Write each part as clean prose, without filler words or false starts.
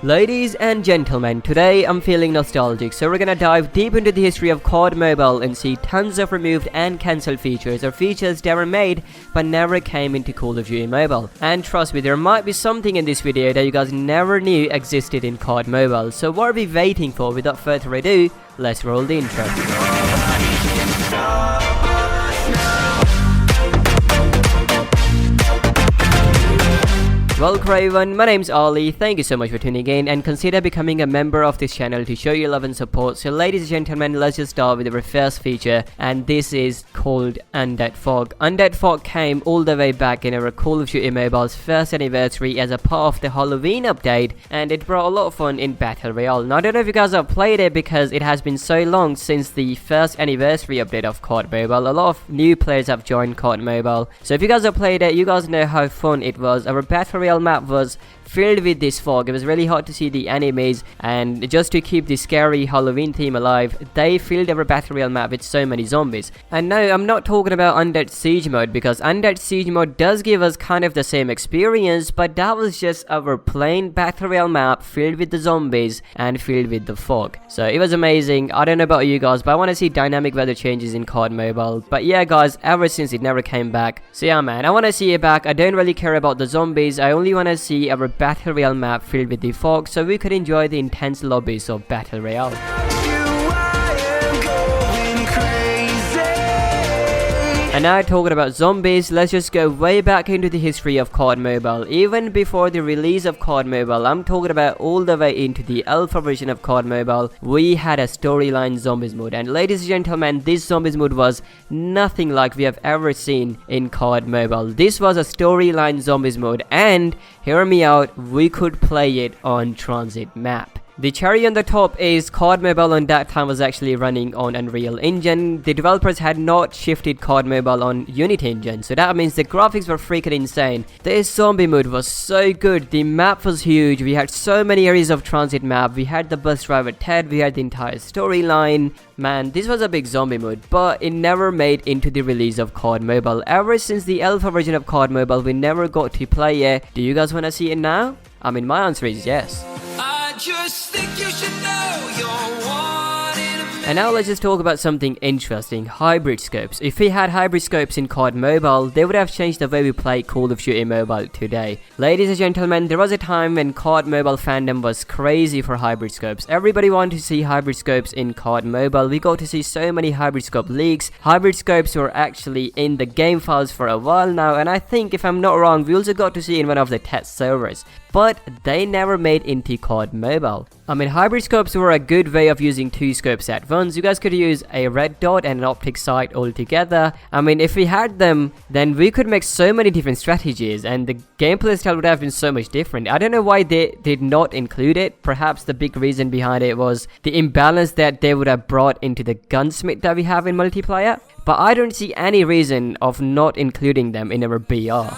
Ladies and gentlemen, today I'm feeling nostalgic, so we're gonna dive deep into the history of COD Mobile and see tons of removed and cancelled features, or features that were made but never came into Call of Duty Mobile. And trust me, there might be something in this video that you guys never knew existed in COD Mobile, so what are we waiting for? Without further ado, let's roll the intro. Welcome everyone, my name's Ollie, thank you so much for tuning in and consider becoming a member of this channel to show your love and support. So ladies and gentlemen, let's just start with the first feature, and this is called Undead Fog. Undead Fog came all the way back in our Call of Duty Mobile's first anniversary as a part of the Halloween update, and it brought a lot of fun in Battle Royale. Now I don't know if you guys have played it because it has been so long since the first anniversary update of COD Mobile. A lot of new players have joined COD Mobile, so if you guys have played it, you guys know how fun it was. Our Battle Royale map was filled with this fog. It was really hard to see the enemies, and just to keep the scary Halloween theme alive, they filled our Battle Royale map with so many zombies. And no, I'm not talking about Undead Siege mode, because Undead Siege mode does give us kind of the same experience, but that was just our plain Battle Royale map filled with the zombies and filled with the fog. So it was amazing. I don't know about you guys, but I want to see dynamic weather changes in COD Mobile. But yeah guys, ever since it never came back. So yeah man, I want to see it back. I don't really care about the zombies. I only want to see our Battle Royale map filled with the fog, so we could enjoy the intense lobbies of Battle Royale. And now talking about zombies, let's just go way back into the history of COD Mobile. Even before the release of COD Mobile, I'm talking about all the way into the alpha version of COD Mobile, we had a storyline zombies mode. And ladies and gentlemen, this zombies mode was nothing like we have ever seen in COD Mobile. This was a storyline zombies mode, and hear me out, we could play it on Tranzit map. The cherry on the top is COD Mobile on that time was actually running on Unreal Engine. The developers had not shifted COD Mobile on Unity Engine, so that means the graphics were freaking insane. This zombie mode was so good, the map was huge, we had so many areas of Transit map, we had the bus driver Ted, we had the entire storyline. Man, this was a big zombie mode, but it never made into the release of COD Mobile. Ever since the alpha version of COD Mobile, we never got to play it. Do you guys want to see it now? I mean, my answer is yes. Just think you should know you're one in a million. And now let's just talk about something interesting, hybrid scopes. If we had hybrid scopes in COD Mobile, they would have changed the way we play Call of Duty Mobile today. Ladies and gentlemen, there was a time when COD Mobile fandom was crazy for hybrid scopes. Everybody wanted to see hybrid scopes in COD Mobile. We got to see so many hybrid scope leaks. Hybrid scopes were actually in the game files for a while now, and I think if I'm not wrong, we also got to see in one of the test servers. But they never made into COD Mobile. I mean, hybrid scopes were a good way of using two scopes at once. You guys could use a red dot and an optic sight all together. I mean, if we had them, then we could make so many different strategies and the gameplay style would have been so much different. I don't know why they did not include it. Perhaps the big reason behind it was the imbalance that they would have brought into the gunsmith that we have in multiplayer. But I don't see any reason of not including them in our BR.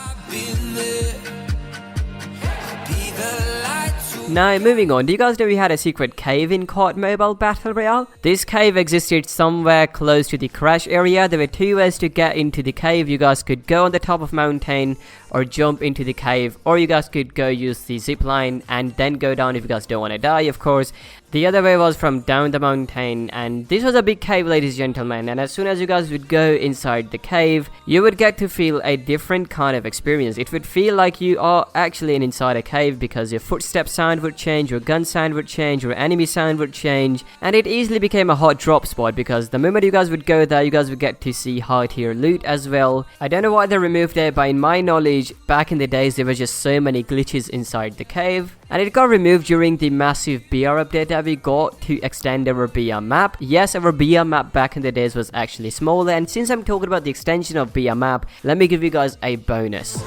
Now moving on, do you guys know we had a secret cave in COD Mobile Battle Royale? This cave existed somewhere close to the crash area. There were two ways to get into the cave. You guys could go on the top of mountain or jump into the cave, or you guys could go use the zip line and then go down if you guys don't want to die, of course. The other way was from down the mountain, and this was a big cave, ladies and gentlemen, and as soon as you guys would go inside the cave, you would get to feel a different kind of experience. It would feel like you are actually inside a cave, because your footstep sound would change, your gun sound would change, your enemy sound would change, and it easily became a hot drop spot, because the moment you guys would go there, you guys would get to see high tier loot as well. I don't know why they removed it, but in my knowledge, back in the days, there were just so many glitches inside the cave. And it got removed during the massive BR update that we got to extend our BR map. Yes, our BR map back in the days was actually smaller, and since I'm talking about the extension of BR map, let me give you guys a bonus.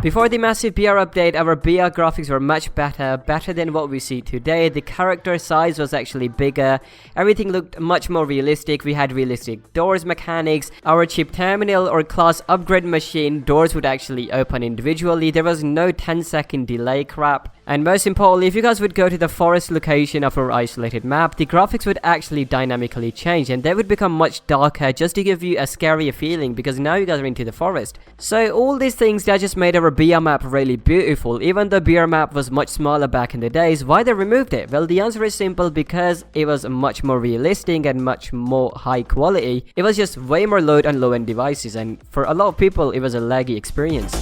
Before the massive BR update, our BR graphics were much better than what we see today. The character size was actually bigger, everything looked much more realistic, we had realistic doors mechanics, our chip terminal or class upgrade machine, doors would actually open individually, there was no 10-second delay crap. And most importantly, if you guys would go to the forest location of our isolated map, the graphics would actually dynamically change and they would become much darker just to give you a scarier feeling because now you guys are into the forest. So all these things that just made our BR map really beautiful. Even though BR map was much smaller back in the days, why they removed it? Well, the answer is simple, because it was much more realistic and much more high quality. It was just way more load on low-end devices, and for a lot of people it was a laggy experience.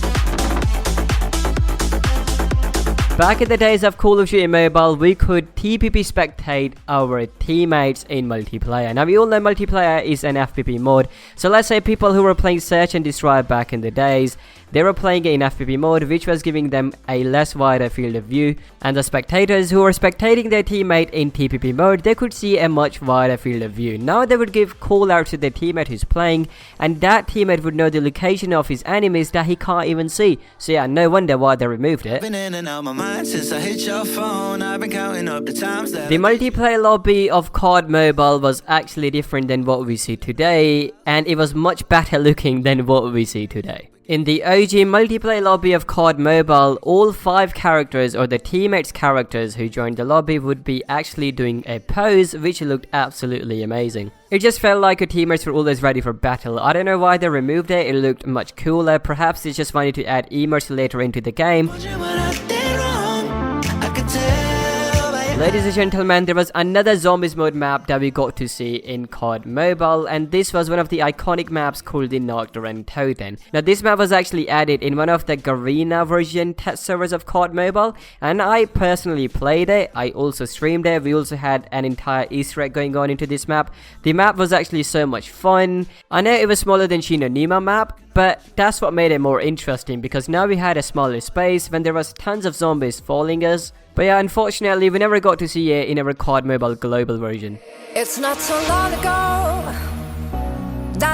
Back in the days of Call of Duty Mobile, we could TPP Spectate our teammates in multiplayer. Now we all know multiplayer is an FPP mode, so let's say people who were playing Search and Destroy back in the days, they were playing it in FPP mode, which was giving them a less wider field of view, and the spectators who were spectating their teammate in TPP mode, they could see a much wider field of view. Now they would give call out to their teammate who's playing, and that teammate would know the location of his enemies that he can't even see. So yeah, no wonder why they removed it. The multiplayer lobby of COD Mobile was actually different than what we see today, and it was much better looking than what we see today. In the OG multiplayer lobby of COD Mobile, all 5 characters or the teammates characters who joined the lobby would be actually doing a pose which looked absolutely amazing. It just felt like your teammates were always ready for battle. I don't know why they removed it, it looked much cooler. Perhaps they just wanted to add emotes later into the game. Ladies and gentlemen, there was another zombies mode map that we got to see in COD Mobile, and this was one of the iconic maps called the Nacht or Untoten. Now this map was actually added in one of the Garena version test servers of COD Mobile, and I personally played it. I also streamed it. We also had an entire Easter egg going on into this map. The map was actually so much fun. I know it was smaller than Shinonima map, but that's what made it more interesting, because now we had a smaller space when there was tons of zombies following us. But yeah, unfortunately, we never got to see it in our COD Mobile global version. It's not so long ago.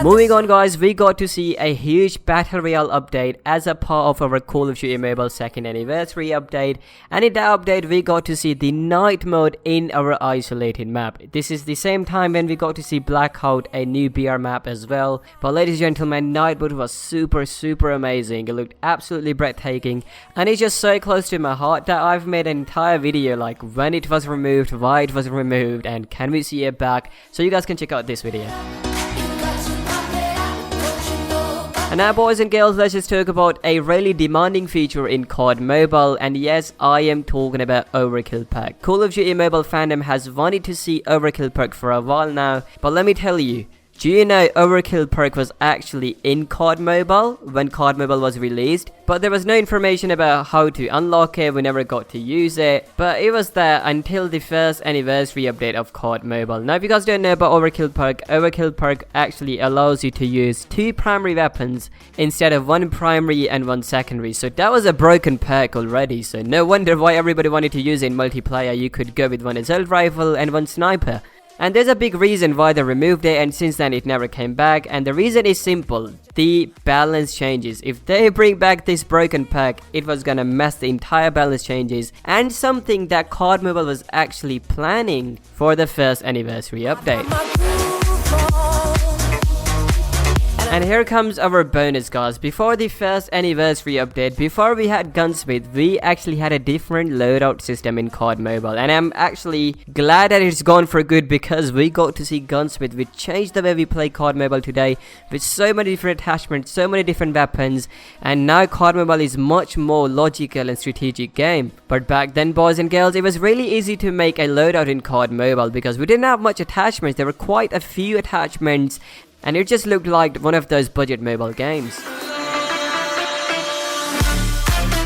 Moving on guys, we got to see a huge Battle Royale update as a part of our Call of Duty Mobile 2nd anniversary update, and in that update we got to see the night mode in our isolated map. This is the same time when we got to see Blackout, a new BR map as well. But ladies and gentlemen, night mode was super amazing. It looked absolutely breathtaking, and it's just so close to my heart that I've made an entire video like when it was removed, why it was removed, and can we see it back, so you guys can check out this video. And now boys and girls, let's just talk about a really demanding feature in COD Mobile, and yes, I am talking about Overkill Perk. Call of Duty Mobile fandom has wanted to see Overkill Perk for a while now, but let me tell you, do you know Overkill Perk was actually in COD Mobile when COD Mobile was released, but there was no information about how to unlock it. We never got to use it, but it was there until the first anniversary update of COD Mobile. Now if you guys don't know about Overkill Perk actually allows you to use 2 primary weapons instead of 1 primary and 1 secondary, so that was a broken perk already, so no wonder why everybody wanted to use it in multiplayer. You could go with 1 assault rifle and 1 sniper. And there's a big reason why they removed it, and since then it never came back, and the reason is simple: the balance changes. If they bring back this broken perk, it was gonna mess the entire balance changes, and something that COD Mobile was actually planning for the first anniversary update. And here comes our bonus guys. Before the first anniversary update, before we had Gunsmith, we actually had a different loadout system in COD Mobile, and I'm actually glad that it's gone for good, because we got to see Gunsmith, which changed the way we play COD Mobile today, with so many different attachments, so many different weapons, and now COD Mobile is much more logical and strategic game. But back then boys and girls, it was really easy to make a loadout in COD Mobile because we didn't have much attachments. There were quite a few attachments, and it just looked like one of those budget mobile games.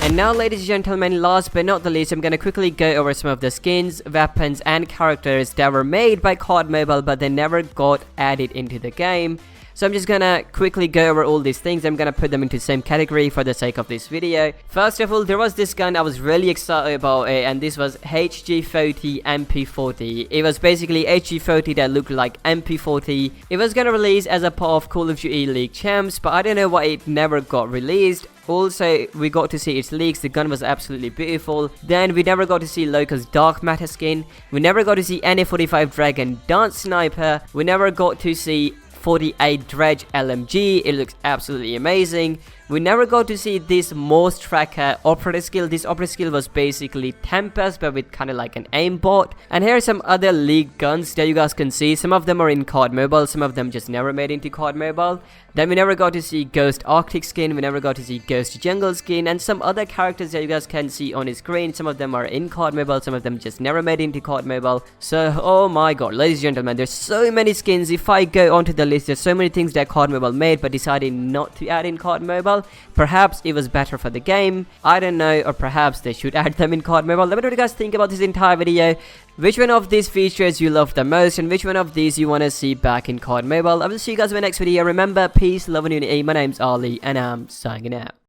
And now ladies and gentlemen, last but not the least, I'm gonna quickly go over some of the skins, weapons and characters that were made by COD Mobile but they never got added into the game. So I'm just gonna quickly go over all these things. I'm gonna put them into the same category for the sake of this video. First of all, there was this gun. I was really excited about it, and this was HG40 MP40. It was basically HG40 that looked like MP40. It was gonna release as a part of Call of Duty League Champs, but I don't know why it never got released. Also, we got to see its leaks. The gun was absolutely beautiful. Then we never got to see Local's Dark Matter skin. We never got to see any 45 Dragon Dance Sniper. We never got to see 48 Dredge LMG. It looks absolutely amazing. We never got to see this mouse tracker operator skill. This operator skill was basically Tempest but with kind of like an aimbot. And here are some other leaked guns that you guys can see. Some of them are in COD Mobile, some of them just never made into COD Mobile. Then we never got to see Ghost Arctic skin, we never got to see Ghost Jungle skin, and some other characters that you guys can see on the screen. Some of them are in COD Mobile, some of them just never made into COD Mobile. So, oh my god, ladies and gentlemen, there's so many skins. If I go onto the list, there's so many things that COD Mobile made but decided not to add in COD Mobile. Perhaps it was better for the game, I don't know, or perhaps they should add them in COD Mobile. Let me know what you guys think about this entire video. Which one of these features you love the most, and which one of these you want to see back in COD Mobile. I will see you guys in my next video. Remember, peace, love and unity. My name's Ali, and I'm signing out.